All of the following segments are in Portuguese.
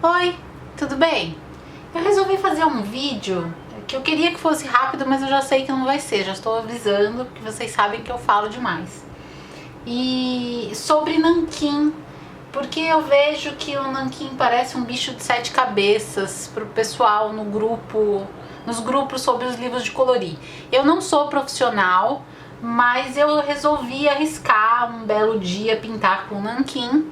Oi, tudo bem? Eu resolvi fazer um vídeo que eu queria que fosse rápido, mas eu já sei que não vai ser, já estou avisando, porque vocês sabem que eu falo demais. E sobre nanquim, porque eu vejo que o nanquim parece um bicho de 7 cabeças pro pessoal nos grupos sobre os livros de colorir. Eu não sou profissional, mas eu resolvi arriscar um belo dia pintar com nanquim.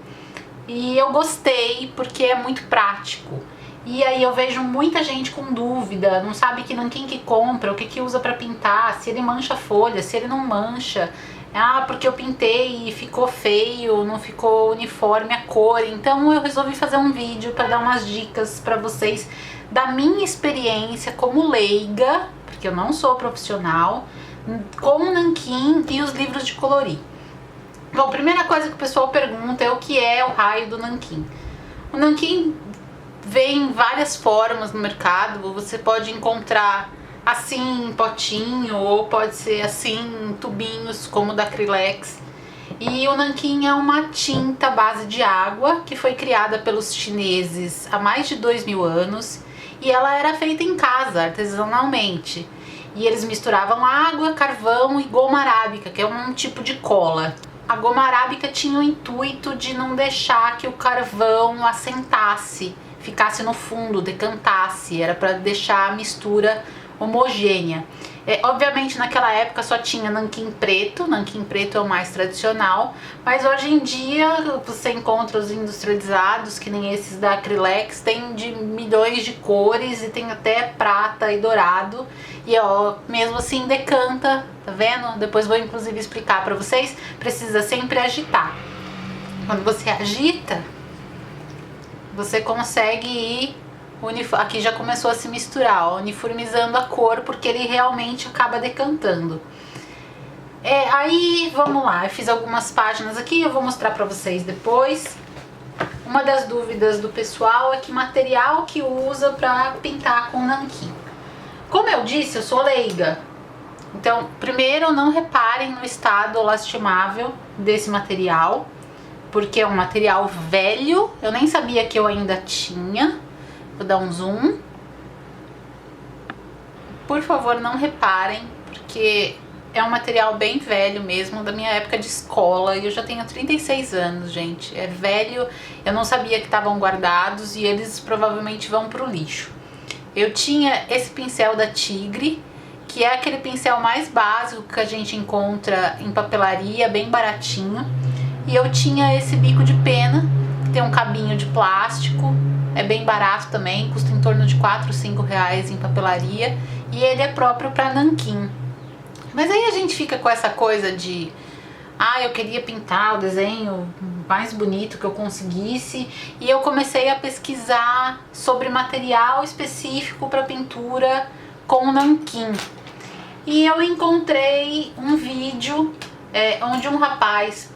E eu gostei porque é muito prático. E aí eu vejo muita gente com dúvida, não sabe que nanquim que compra, o que que usa pra pintar, se ele mancha a folha, se ele não mancha. Ah, porque eu pintei e ficou feio, não ficou uniforme a cor. Então eu resolvi fazer um vídeo para dar umas dicas para vocês da minha experiência como leiga, porque eu não sou profissional, com o nanquim e os livros de colorir. Bom, a primeira coisa que o pessoal pergunta é o que é o raio do nanquim. O nanquim vem em várias formas no mercado, você pode encontrar assim em potinho ou pode ser assim em tubinhos como o da Acrylex. E o nanquim é uma tinta à base de água que foi criada pelos chineses há mais de 2000 anos e ela era feita em casa, artesanalmente. E eles misturavam água, carvão e goma arábica, que é um tipo de cola. A goma arábica tinha o intuito de não deixar que o carvão assentasse, ficasse no fundo, decantasse, era para deixar a mistura homogênea. Obviamente naquela época só tinha nanquim preto é o mais tradicional, mas hoje em dia você encontra os industrializados, que nem esses da Acrylex, tem de milhões de cores e tem até prata e dourado, e ó, mesmo assim decanta, tá vendo? Depois vou inclusive explicar pra vocês, precisa sempre agitar. Quando você agita, você consegue ir aqui já começou a se misturar, ó, uniformizando a cor, porque ele realmente acaba decantando. Aí vamos lá, eu fiz algumas páginas aqui, eu vou mostrar pra vocês depois. Uma das dúvidas do pessoal é que material que usa pra pintar com nanquim. Como eu disse, eu sou leiga, então primeiro não reparem no estado lastimável desse material, porque é um material velho, eu nem sabia que eu ainda tinha. Vou dar um zoom. Por favor, não reparem, porque é um material bem velho mesmo, da minha época de escola, e eu já tenho 36 anos, gente. É velho, eu não sabia que estavam guardados e eles provavelmente vão pro lixo. Eu tinha esse pincel da Tigre, que é aquele pincel mais básico que a gente encontra em papelaria, bem baratinho. E eu tinha esse bico de pena, que tem um cabinho de plástico, é bem barato também, custa em torno de 4 ou 5 reais em papelaria, e ele é próprio para nanquim. Mas aí a gente fica com essa coisa de eu queria pintar o desenho mais bonito que eu conseguisse, e eu comecei a pesquisar sobre material específico para pintura com nanquim. E eu encontrei um vídeo onde um rapaz,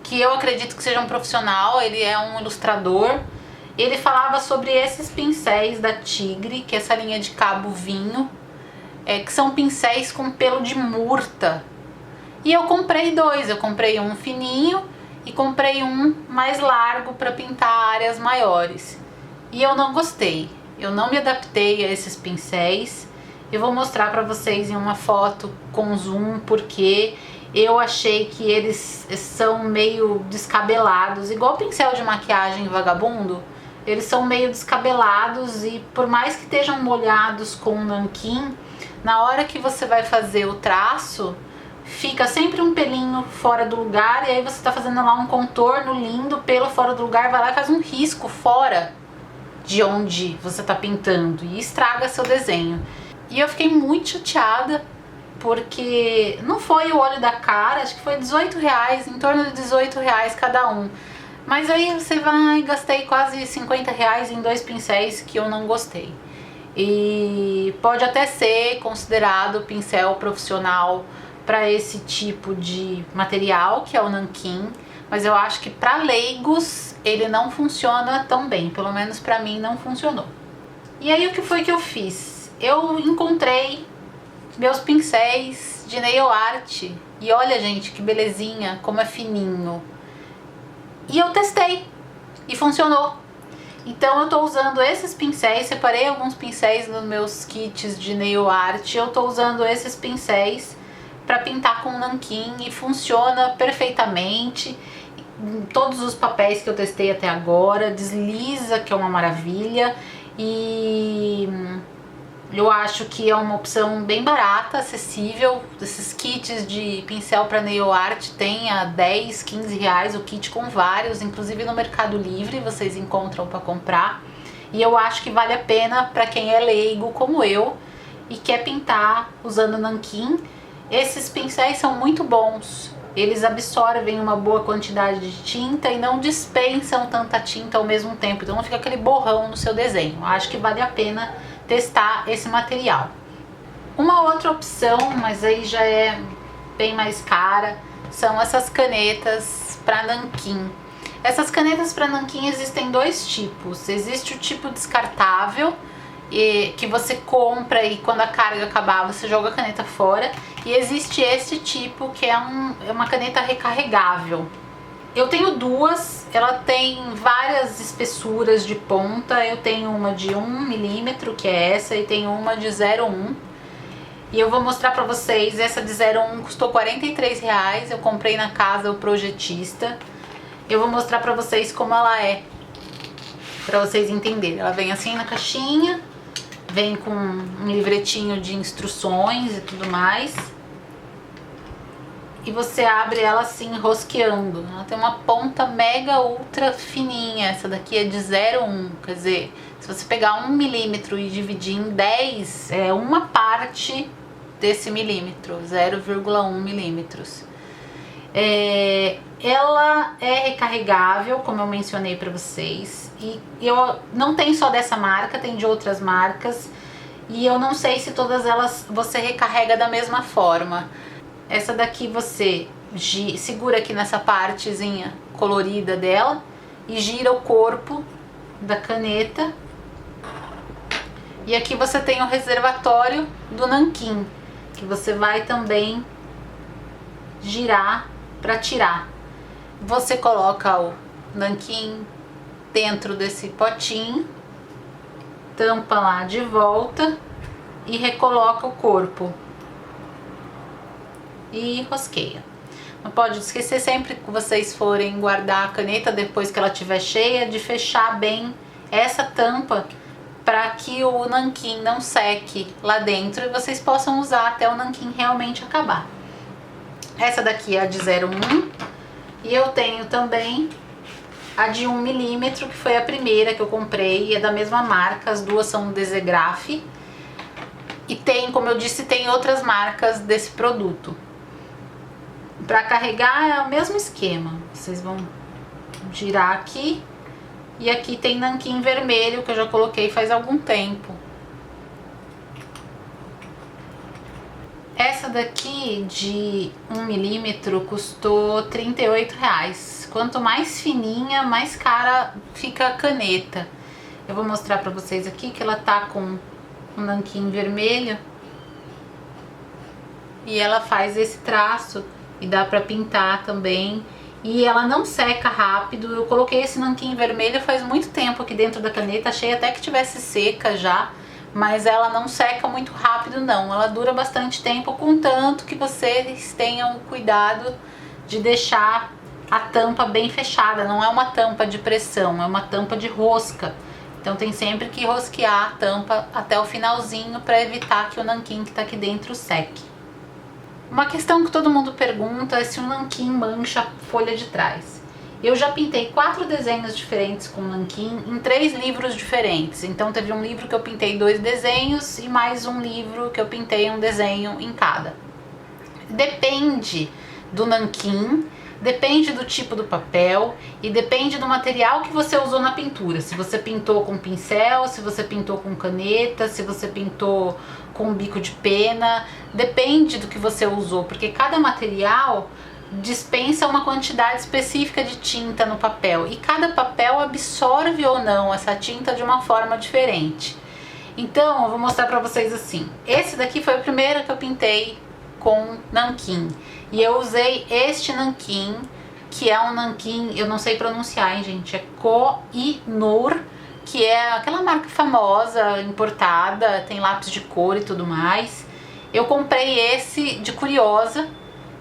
que eu acredito que seja um profissional, ele é um ilustrador, ele falava sobre esses pincéis da Tigre, que é essa linha de cabo vinho, que são pincéis com pelo de murta. E eu comprei dois, eu comprei um fininho e comprei um mais largo para pintar áreas maiores. E eu não gostei, eu não me adaptei a esses pincéis. Eu vou mostrar para vocês em uma foto com zoom, porque eu achei que eles são meio descabelados, igual pincel de maquiagem vagabundo. Eles são meio descabelados e por mais que estejam molhados com nanquim, na hora que você vai fazer o traço, fica sempre um pelinho fora do lugar, e aí você tá fazendo lá um contorno lindo, pelo fora do lugar, vai lá e faz um risco fora de onde você tá pintando e estraga seu desenho. E eu fiquei muito chateada, porque não foi o olho da cara, acho que foi 18 reais, em torno de 18 reais cada um. Mas aí você vai, gastei quase 50 reais em dois pincéis que eu não gostei. E pode até ser considerado pincel profissional para esse tipo de material, que é o nanquim, mas eu acho que para leigos ele não funciona tão bem, pelo menos para mim não funcionou. E aí o que foi que eu fiz? Eu encontrei meus pincéis de nail art, e olha gente que belezinha, como é fininho. E eu testei e funcionou. Então eu tô usando esses pincéis, separei alguns pincéis nos meus kits de nail art, eu tô usando esses pincéis para pintar com nanquim e funciona perfeitamente. Todos os papéis que eu testei até agora, desliza, que é uma maravilha, e eu acho que é uma opção bem barata, acessível. Esses kits de pincel para nail art tem a 10, 15 reais o kit com vários, inclusive no Mercado Livre vocês encontram para comprar. E eu acho que vale a pena para quem é leigo como eu e quer pintar usando nanquim. Esses pincéis são muito bons, eles absorvem uma boa quantidade de tinta e não dispensam tanta tinta ao mesmo tempo, então não fica aquele borrão no seu desenho. Acho que vale a pena testar esse material. Uma outra opção, mas aí já é bem mais cara, são essas canetas para nanquim. Essas canetas para nanquim existem dois tipos. Existe o tipo descartável, que você compra e quando a carga acabar você joga a caneta fora, e existe esse tipo que é uma caneta recarregável. Eu tenho duas, ela tem várias espessuras de ponta. Eu tenho uma de 1 milímetro, que é essa, e tenho uma de 0,1. E eu vou mostrar pra vocês. Essa de 0,1 custou 43 reais, eu comprei na Casa o Projetista. Eu vou mostrar pra vocês como ela é, pra vocês entenderem. Ela vem assim na caixinha, vem com um livretinho de instruções e tudo mais. E você abre ela assim, rosqueando. Ela tem uma ponta mega ultra fininha. Essa daqui é de 0,1. Quer dizer, se você pegar 1 milímetro e dividir em 10, é uma parte desse milímetro, 0,1 milímetros. Ela é recarregável, como eu mencionei para vocês. E não tem só dessa marca, tem de outras marcas. E eu não sei se todas elas você recarrega da mesma forma. Essa daqui você segura aqui nessa partezinha colorida dela e gira o corpo da caneta. E aqui você tem o reservatório do nanquim, que você vai também girar para tirar. Você coloca o nanquim dentro desse potinho, tampa lá de volta e recoloca o corpo e rosqueia. Não pode esquecer, sempre que vocês forem guardar a caneta depois que ela estiver cheia, de fechar bem essa tampa para que o nanquim não seque lá dentro e vocês possam usar até o nanquim realmente acabar. Essa daqui é a de 0,1 e eu tenho também a de 1 milímetro, que foi a primeira que eu comprei, é da mesma marca, as duas são Desegrafe. E tem, como eu disse, tem outras marcas desse produto. Para carregar é o mesmo esquema, vocês vão girar aqui e aqui tem nanquim vermelho que eu já coloquei faz algum tempo. Essa daqui de 1 milímetro custou 38 reais. Quanto mais fininha, mais cara fica a caneta. Eu vou mostrar pra vocês aqui que ela tá com um nanquim vermelho e ela faz esse traço e dá pra pintar também. E ela não seca rápido. Eu coloquei esse nanquim vermelho faz muito tempo aqui dentro da caneta, achei até que tivesse seca já, mas ela não seca muito rápido não, ela dura bastante tempo, contanto que vocês tenham cuidado de deixar a tampa bem fechada. Não é uma tampa de pressão, é uma tampa de rosca, então tem sempre que rosquear a tampa até o finalzinho para evitar que o nanquim que tá aqui dentro seque. Uma questão que todo mundo pergunta é se o nanquim mancha a folha de trás. Eu já pintei 4 desenhos diferentes com nanquim em 3 livros diferentes. Então teve um livro que eu pintei 2 desenhos e mais um livro que eu pintei um desenho em cada. Depende do nanquim, depende do tipo do papel e depende do material que você usou na pintura. Se você pintou com pincel, se você pintou com caneta, se você pintou com bico de pena, depende do que você usou, porque cada material dispensa uma quantidade específica de tinta no papel e cada papel absorve ou não essa tinta de uma forma diferente. Então eu vou mostrar pra vocês assim. Esse daqui foi o primeiro que eu pintei com nanquim e eu usei este nanquim, que é um nanquim, eu não sei pronunciar, hein, gente, é Koh-i-Noor, que é aquela marca famosa, importada, tem lápis de cor e tudo mais. Eu comprei esse de curiosa,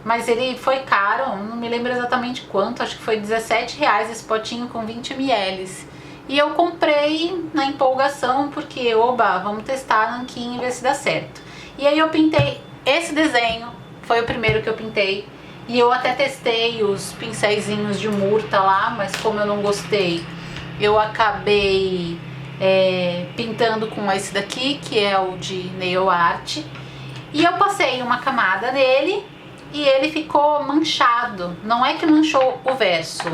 mas ele foi caro, não me lembro exatamente quanto, acho que foi R$17 esse potinho com 20 ml. E eu comprei na empolgação porque, oba, vamos testar nanquim e ver se dá certo. E aí eu pintei esse desenho, foi o primeiro que eu pintei. E eu até testei os pincéisinhos de murta lá, mas como eu não gostei, eu acabei pintando com esse daqui, que é o de nail art. E eu passei uma camada nele e ele ficou manchado. Não é que manchou o verso,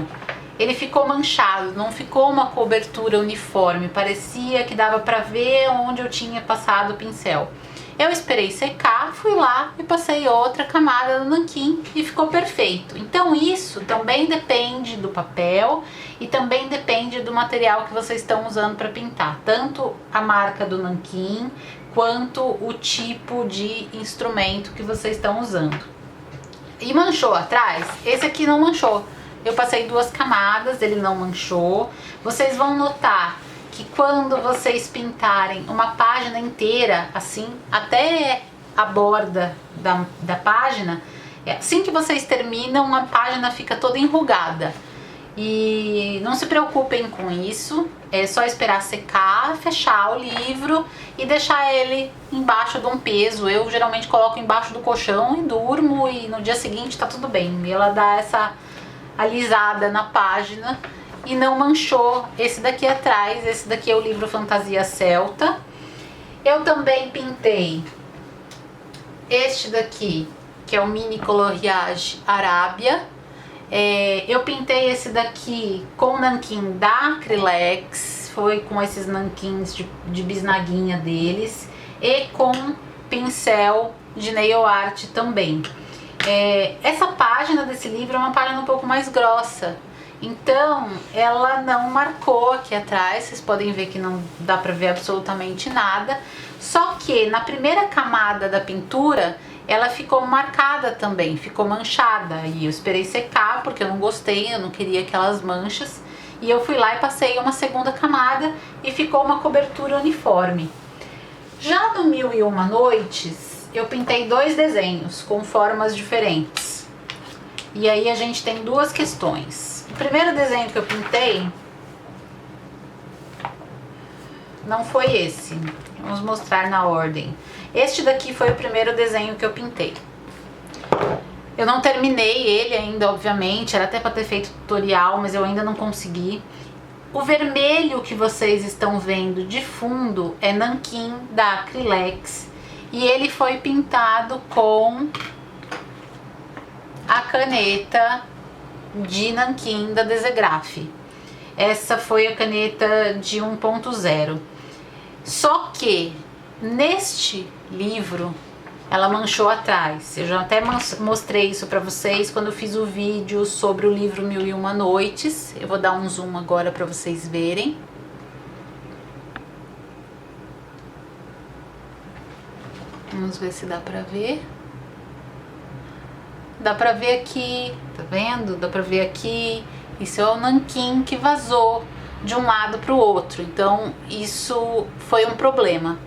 ele ficou manchado, não ficou uma cobertura uniforme. Parecia que dava pra ver onde eu tinha passado o pincel. Eu esperei secar, fui lá e passei outra camada no nanquim e ficou perfeito. Então isso também depende do papel e também depende do material que vocês estão usando para pintar. Tanto a marca do nanquim quanto o tipo de instrumento que vocês estão usando. E manchou atrás? Esse aqui não manchou. Eu passei 2 camadas, ele não manchou. Vocês vão notar que quando vocês pintarem uma página inteira, assim, até a borda da página, assim que vocês terminam, a página fica toda enrugada. E não se preocupem com isso, é só esperar secar, fechar o livro e deixar ele embaixo de um peso. Eu geralmente coloco embaixo do colchão e durmo, e no dia seguinte tá tudo bem. Ela dá essa alisada na página. E não manchou esse daqui atrás. Esse daqui é o livro Fantasia Celta. Eu também pintei este daqui, que é o Mini Coloriage Arábia. Eu pintei esse daqui com nanquim da Acrylex, foi com esses nanquins de bisnaguinha deles, e com pincel de nail art também. Essa página desse livro é uma página um pouco mais grossa, então ela não marcou aqui atrás. Vocês podem ver que não dá pra ver absolutamente nada, só que na primeira camada da pintura ela ficou marcada também, ficou manchada, e eu esperei secar porque eu não gostei, eu não queria aquelas manchas, e eu fui lá e passei uma segunda camada e ficou uma cobertura uniforme. Já no 1001 Noites eu pintei 2 desenhos com formas diferentes, e aí a gente tem 2 questões. O primeiro desenho que eu pintei não foi esse, vamos mostrar na ordem. Este daqui foi o primeiro desenho que eu pintei. Eu não terminei ele ainda, obviamente, era até para ter feito tutorial, mas eu ainda não consegui. O vermelho que vocês estão vendo de fundo é nanquim da Acrylex, e ele foi pintado com a caneta de nanquim da Desegraphe. Essa foi a caneta de 1.0. Só que neste livro ela manchou atrás. Eu já até mostrei isso pra vocês quando eu fiz o vídeo sobre o livro 1001 Noites. Eu vou dar um zoom agora pra vocês verem. Vamos ver se dá pra ver. Dá pra ver aqui, tá vendo? Dá pra ver aqui. Isso é o nanquim que vazou de um lado pro outro, então isso foi um problema.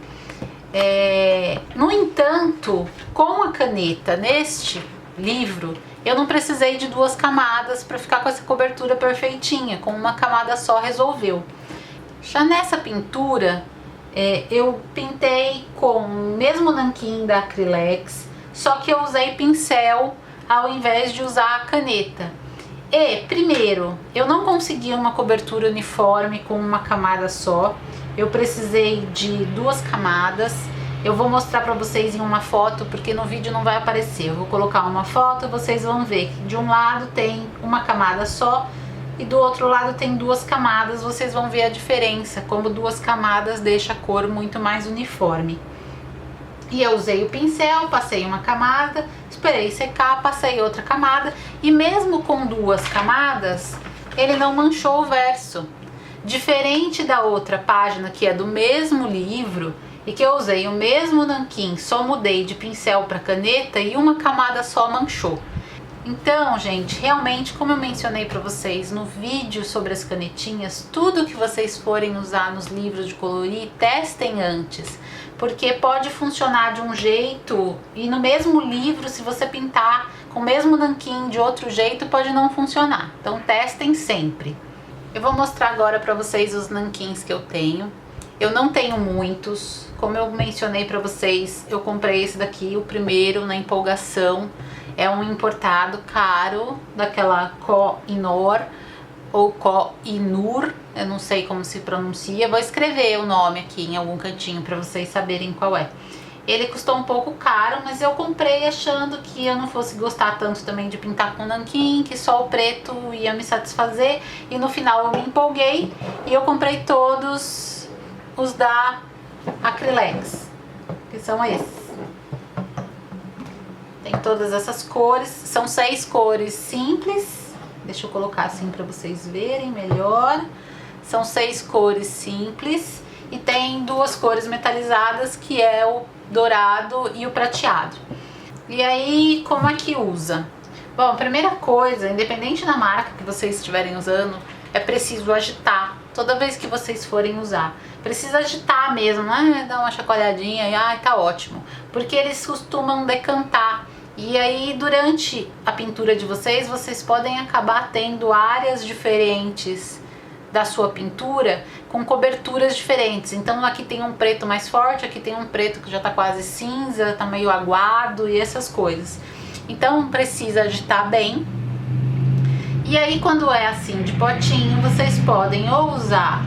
No entanto, com a caneta neste livro, eu não precisei de 2 camadas para ficar com essa cobertura perfeitinha, com uma camada só resolveu. Já nessa pintura, eu pintei com o mesmo nanquim da Acrylex, só que eu usei pincel ao invés de usar a caneta. E, primeiro, eu não consegui uma cobertura uniforme com uma camada só. Eu precisei de 2 camadas. Eu vou mostrar pra vocês em uma foto, porque no vídeo não vai aparecer. Eu vou colocar uma foto e vocês vão ver que de um lado tem uma camada só e do outro lado tem 2 camadas. Vocês vão ver a diferença, como 2 camadas deixa a cor muito mais uniforme. E eu usei o pincel, passei uma camada, esperei secar, passei outra camada, e mesmo com 2 camadas, ele não manchou o verso. Diferente da outra página, que é do mesmo livro, e que eu usei o mesmo nanquim, só mudei de pincel para caneta e uma camada só manchou. Então, gente, realmente, como eu mencionei para vocês no vídeo sobre as canetinhas, tudo que vocês forem usar nos livros de colorir, testem antes, porque pode funcionar de um jeito e no mesmo livro, se você pintar com o mesmo nanquim de outro jeito, pode não funcionar. Então, testem sempre. Eu vou mostrar agora para vocês os nanquins que eu tenho. Eu não tenho muitos, como eu mencionei para vocês, eu comprei esse daqui, o primeiro, na empolgação. É um importado caro, daquela Koh-i-Noor ou Koh-i-Noor, eu não sei como se pronuncia. Vou escrever o nome aqui em algum cantinho para vocês saberem qual é. Ele custou um pouco caro, mas eu comprei achando que eu não fosse gostar tanto também de pintar com nanquim, que só o preto ia me satisfazer. E no final eu me empolguei e eu comprei todos os da Acrylex, que são esses. Tem todas essas cores, são 6 cores simples. Deixa eu colocar assim para vocês verem melhor. São 6 cores simples e tem 2 cores metalizadas, que é o dourado e o prateado. E aí, como é que usa? Bom, a primeira coisa, independente da marca que vocês estiverem usando, é preciso agitar toda vez que vocês forem usar. Precisa agitar mesmo, não é dar uma chacoalhadinha e ai, tá ótimo. Porque eles costumam decantar. E aí, durante a pintura de vocês, vocês podem acabar tendo áreas diferentes da sua pintura com coberturas diferentes. Então aqui tem um preto mais forte, aqui tem um preto que já tá quase cinza, tá meio aguado e essas coisas. Então precisa agitar bem. E aí, quando é assim de potinho, vocês podem ou usar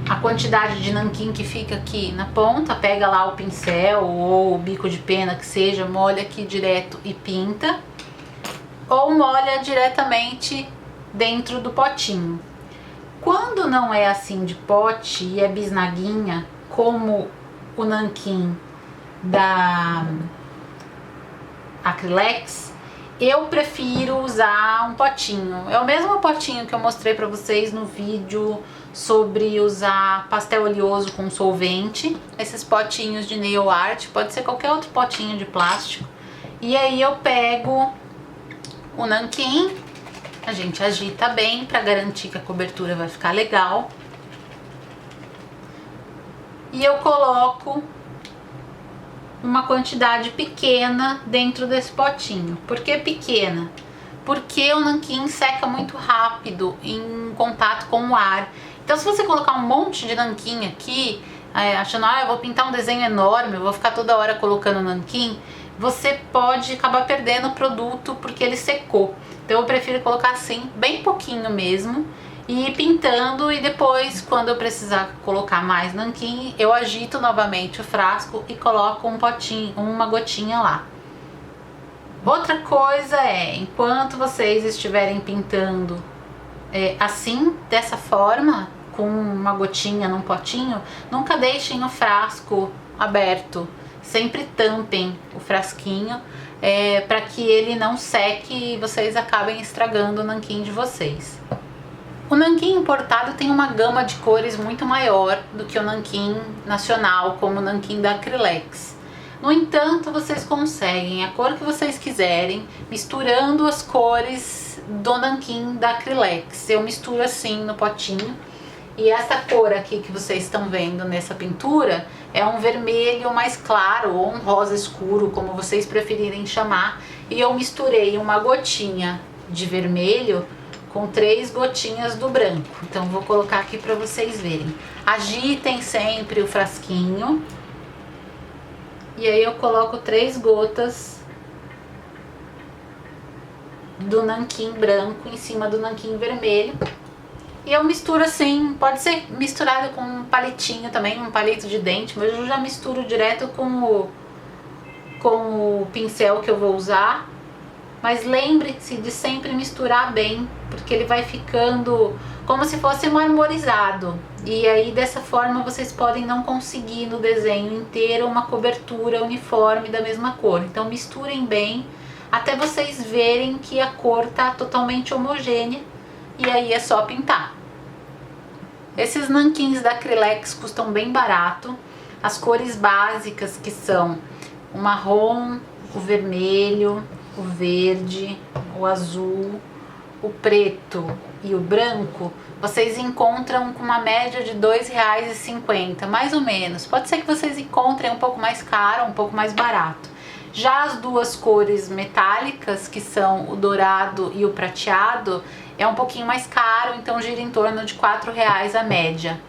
a quantidade de nanquim que fica aqui na ponta, pega lá o pincel ou o bico de pena que seja, molha aqui direto e pinta, ou molha diretamente dentro do potinho. Quando não é assim de pote e é bisnaguinha, como o nanquim da Acrylex, eu prefiro usar um potinho. É o mesmo potinho que eu mostrei para vocês no vídeo sobre usar pastel oleoso com solvente. Esses potinhos de nail art, pode ser qualquer outro potinho de plástico. E aí eu pego o nanquim, a gente agita bem para garantir que a cobertura vai ficar legal. E eu coloco uma quantidade pequena dentro desse potinho. Por que pequena? Porque o nanquim seca muito rápido em contato com o ar. Então, se você colocar um monte de nanquim aqui, achando, eu vou pintar um desenho enorme, eu vou ficar toda hora colocando nanquim, você pode acabar perdendo o produto porque ele secou. Então eu prefiro colocar assim, bem pouquinho mesmo, e ir pintando, e depois, quando eu precisar colocar mais nanquim, eu agito novamente o frasco e coloco um potinho, uma gotinha lá. Outra coisa é, enquanto vocês estiverem pintando assim, dessa forma, com uma gotinha num potinho, nunca deixem o frasco aberto. Sempre tampem o frasquinho para que ele não seque e vocês acabem estragando o nanquim de vocês. O nanquim importado tem uma gama de cores muito maior do que o nanquim nacional, como o nanquim da Acrylex. No entanto, vocês conseguem a cor que vocês quiserem, misturando as cores do nanquim da Acrylex. Eu misturo assim no potinho. E essa cor aqui que vocês estão vendo nessa pintura é um vermelho mais claro ou um rosa escuro, como vocês preferirem chamar. E eu misturei uma gotinha de vermelho com 3 gotinhas do branco. Então vou colocar aqui para vocês verem. Agitem sempre o frasquinho. E aí eu coloco 3 gotas do nanquim branco em cima do nanquim vermelho. E eu misturo assim, pode ser misturado com um palitinho também, um palito de dente, mas eu já misturo direto com o pincel que eu vou usar. Mas lembre-se de sempre misturar bem, porque ele vai ficando como se fosse marmorizado. E aí dessa forma vocês podem não conseguir no desenho inteiro uma cobertura uniforme da mesma cor. Então misturem bem até vocês verem que a cor tá totalmente homogênea. E aí é só pintar. Esses nanquins da Acrylex custam bem barato. As cores básicas, que são o marrom, o vermelho, o verde, o azul, o preto e o branco, vocês encontram com uma média de R$ 2,50, mais ou menos. Pode ser que vocês encontrem um pouco mais caro, um pouco mais barato. Já as duas cores metálicas, que são o dourado e o prateado, é um pouquinho mais caro, então gira em torno de R$ 4,00 a média.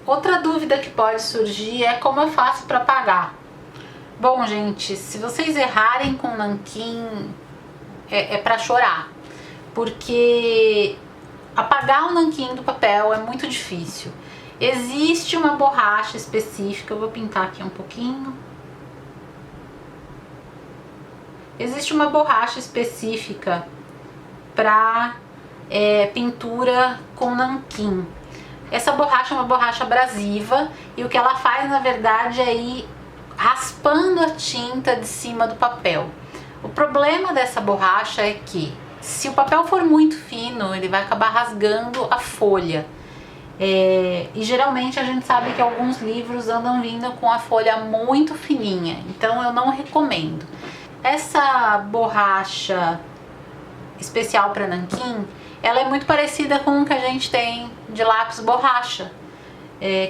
Outra dúvida que pode surgir é como eu faço para pagar. Bom, gente, se vocês errarem com nanquim, é para chorar, porque apagar o nanquim do papel é muito difícil. Existe uma borracha específica, eu vou pintar aqui um pouquinho. Existe uma borracha específica para pintura com nanquim. Essa borracha é uma borracha abrasiva e o que ela faz, na verdade, é ir raspando a tinta de cima do papel. O problema dessa borracha é que, se o papel for muito fino, ele vai acabar rasgando a folha. E geralmente a gente sabe que alguns livros andam vindo com a folha muito fininha, então eu não recomendo. Essa borracha especial para nanquim, ela é muito parecida com o que a gente tem de lápis borracha,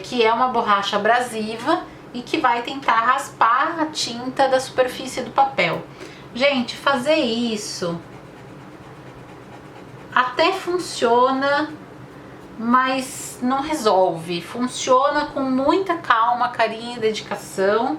que é uma borracha abrasiva e que vai tentar raspar a tinta da superfície do papel. Gente, fazer isso até funciona, mas não resolve. Funciona com muita calma, carinho e dedicação.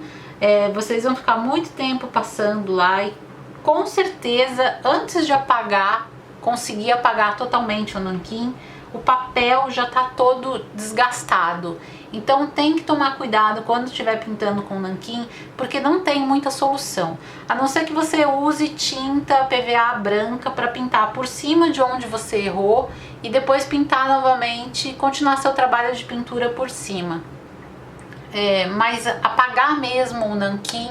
Vocês vão ficar muito tempo passando lá e com certeza, antes de apagar, conseguir apagar totalmente o nanquim, o papel já está todo desgastado. Então tem que tomar cuidado quando estiver pintando com nanquim, porque não tem muita solução. A não ser que você use tinta PVA branca para pintar por cima de onde você errou e depois pintar novamente e continuar seu trabalho de pintura por cima. Mas apagar mesmo o nanquim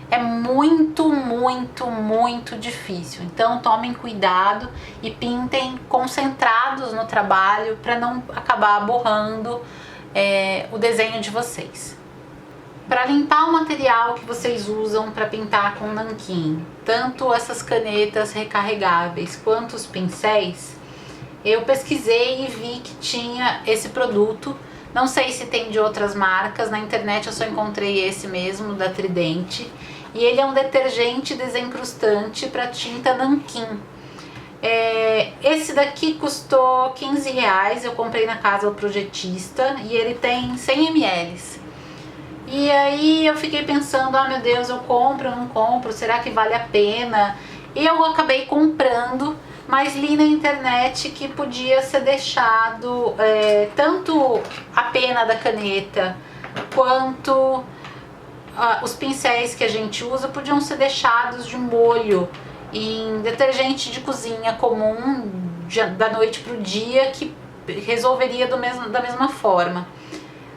é muito, muito, muito difícil. Então tomem cuidado e pintem concentrados no trabalho para não acabar borrando o desenho de vocês. Para limpar o material que vocês usam para pintar com nanquim, tanto essas canetas recarregáveis quanto os pincéis, eu pesquisei e vi que tinha esse produto. Não sei se tem de outras marcas, na internet eu só encontrei esse mesmo, da Tridente. E ele é um detergente desencrustante para tinta nanquim. Esse daqui custou R$15, eu comprei na Casa do Projetista e ele tem 100 ml. E aí eu fiquei pensando, meu Deus, eu compro, eu não compro, será que vale a pena? E eu acabei comprando, mas li na internet que podia ser deixado tanto a pena da caneta quanto os pincéis que a gente usa podiam ser deixados de molho em detergente de cozinha comum da noite para o dia, que resolveria da mesma forma.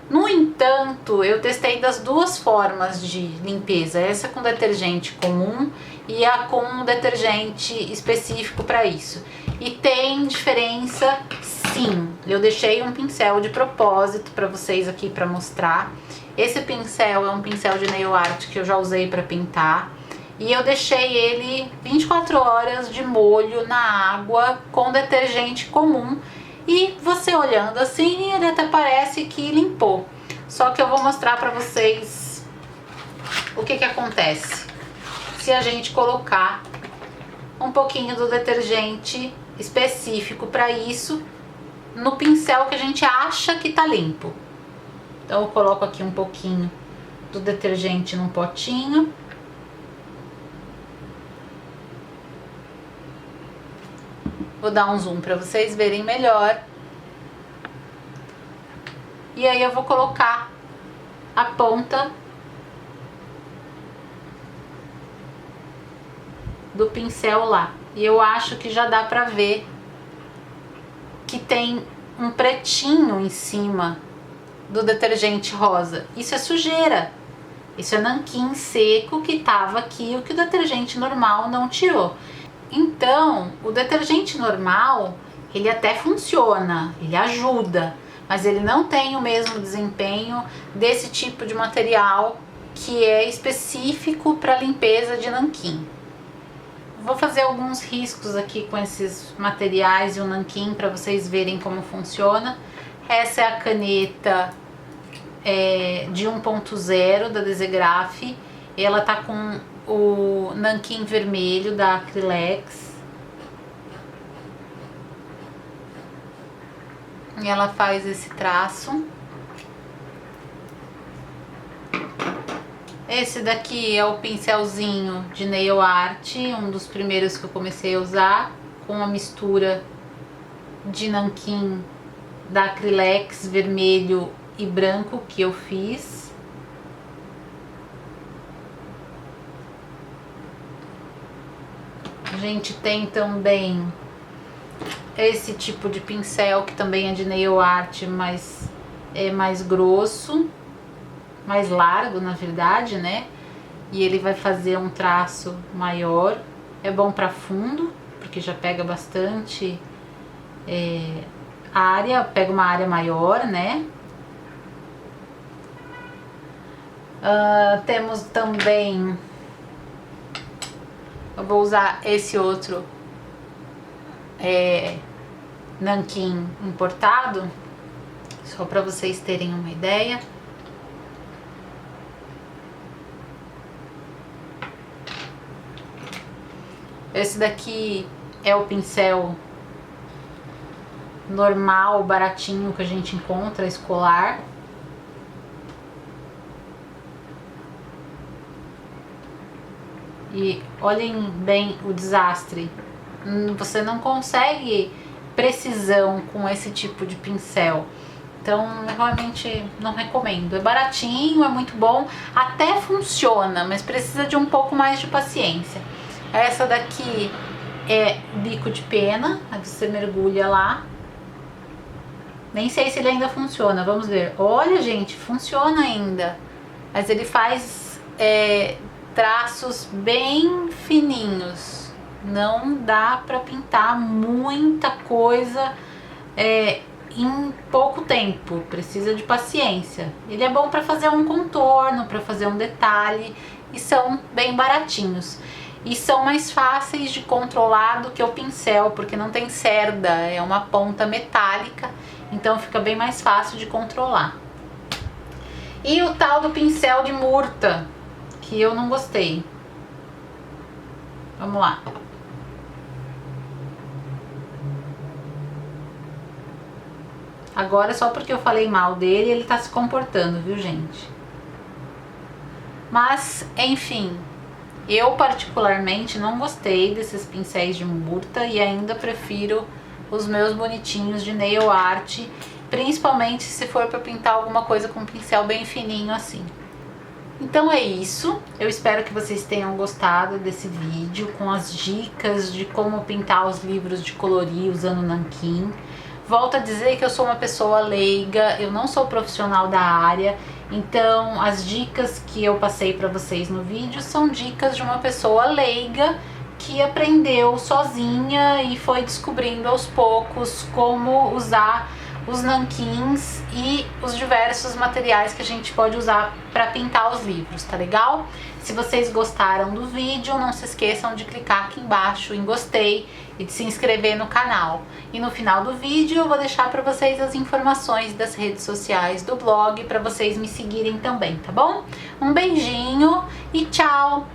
No entanto, eu testei das duas formas de limpeza, essa com detergente comum e a com detergente específico para isso. E tem diferença, sim. Eu deixei um pincel de propósito para vocês aqui para mostrar. Esse pincel é um pincel de nail art que eu já usei para pintar. E eu deixei ele 24 horas de molho na água com detergente comum. E você olhando assim, ele até parece que limpou. Só que eu vou mostrar para vocês o que acontece se a gente colocar um pouquinho do detergente específico para isso no pincel que a gente acha que tá limpo. Então eu coloco aqui um pouquinho do detergente num potinho. Vou dar um zoom para vocês verem melhor. E aí eu vou colocar a ponta do pincel lá. E eu acho que já dá pra ver que tem um pretinho em cima do detergente rosa. Isso é sujeira. Isso é nanquim seco que tava aqui, o que o detergente normal não tirou. Então, o detergente normal, ele até funciona, ele ajuda, mas ele não tem o mesmo desempenho desse tipo de material que é específico para limpeza de nanquim. Vou fazer alguns riscos aqui com esses materiais e o nanquim para vocês verem como funciona. Essa é a caneta de 1.0 da Desegraph. Ela tá com o nanquim vermelho da Acrylex. E ela faz esse traço. Esse daqui é o pincelzinho de nail art, um dos primeiros que eu comecei a usar, com uma mistura de nanquim da Acrylex vermelho e branco que eu fiz. A gente tem também esse tipo de pincel que também é de nail art, mas é mais grosso, mais largo na verdade, né? E ele vai fazer um traço maior. É bom para fundo, porque já pega bastante área, pega uma área maior, né? Temos também, eu vou usar esse outro nanquim importado, só para vocês terem uma ideia. Esse daqui é o pincel normal, baratinho que a gente encontra, escolar. E olhem bem o desastre. Você não consegue precisão com esse tipo de pincel. Então, eu realmente não recomendo. É baratinho, é muito bom, até funciona, mas precisa de um pouco mais de paciência. Essa daqui é bico de pena, aí você mergulha lá. Nem sei se ele ainda funciona, vamos ver. Olha, gente, funciona ainda. Mas ele faz traços bem fininhos. Não dá pra pintar muita coisa em pouco tempo. Precisa de paciência. Ele é bom pra fazer um contorno, pra fazer um detalhe. E são bem baratinhos. E são mais fáceis de controlar do que o pincel, porque não tem cerda, é uma ponta metálica, então fica bem mais fácil de controlar. E o tal do pincel de murta, que eu não gostei. Vamos lá. Agora, só porque eu falei mal dele, ele tá se comportando, viu, gente? Mas, enfim, eu particularmente não gostei desses pincéis de murta e ainda prefiro os meus bonitinhos de nail art, principalmente se for para pintar alguma coisa com um pincel bem fininho assim. Então é isso, eu espero que vocês tenham gostado desse vídeo com as dicas de como pintar os livros de colorir usando nanquim. Volto a dizer que eu sou uma pessoa leiga, eu não sou profissional da área, então as dicas que eu passei para vocês no vídeo são dicas de uma pessoa leiga que aprendeu sozinha e foi descobrindo aos poucos como usar os nanquins e os diversos materiais que a gente pode usar para pintar os livros, tá legal? Se vocês gostaram do vídeo, não se esqueçam de clicar aqui embaixo em gostei e de se inscrever no canal. E no final do vídeo eu vou deixar para vocês as informações das redes sociais do blog para vocês me seguirem também, tá bom? Um beijinho e tchau!